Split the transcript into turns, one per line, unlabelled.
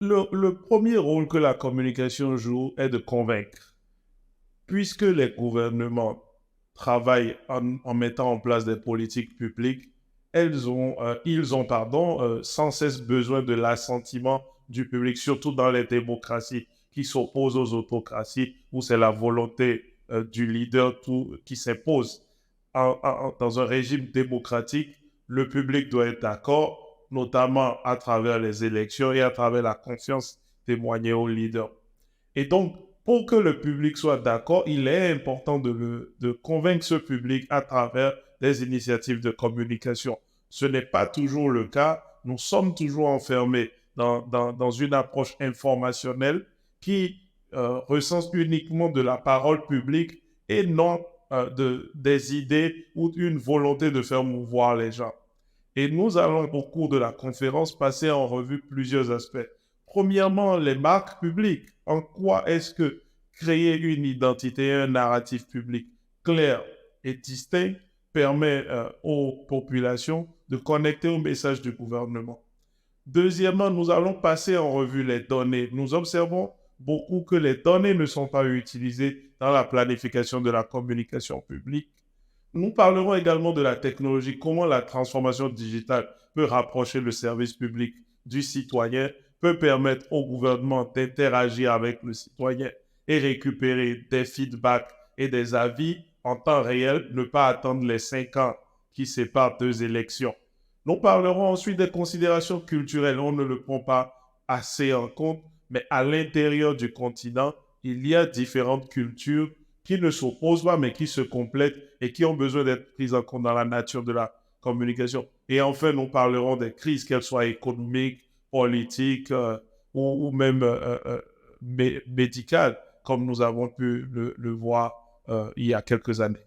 Le premier rôle que la communication joue est de convaincre. Puisque les gouvernements travaillent en mettant en place des politiques publiques, ils ont sans cesse besoin de l'assentiment du public, surtout dans les démocraties qui s'opposent aux autocraties, où c'est la volonté du leader qui s'impose. Dans un régime démocratique, le public doit être d'accord, notamment à travers les élections et à travers la confiance témoignée au leader. Et donc, pour que le public soit d'accord, il est important de convaincre ce public à travers des initiatives de communication. Ce n'est pas toujours le cas. Nous sommes toujours enfermés dans une approche informationnelle qui recense uniquement de la parole publique et non des idées ou une volonté de faire mouvoir les gens. Et nous allons, au cours de la conférence, passer en revue plusieurs aspects. Premièrement, les marques publiques. En quoi est-ce que créer une identité, un narratif public clair et distinct permet aux populations de connecter au message du gouvernement? Deuxièmement, nous allons passer en revue les données. Nous observons beaucoup que les données ne sont pas utilisées dans la planification de la communication publique. Nous parlerons également de la technologie, comment la transformation digitale peut rapprocher le service public du citoyen, peut permettre au gouvernement d'interagir avec le citoyen et récupérer des feedbacks et des avis en temps réel, ne pas attendre les 5 ans qui séparent deux élections. Nous parlerons ensuite des considérations culturelles. On ne le prend pas assez en compte, mais à l'intérieur du continent, il y a différentes cultures qui ne s'opposent pas, mais qui se complètent et qui ont besoin d'être prises en compte dans la nature de la communication. Et enfin, nous parlerons des crises, qu'elles soient économiques, politiques ou même médicales, comme nous avons pu le voir il y a quelques années.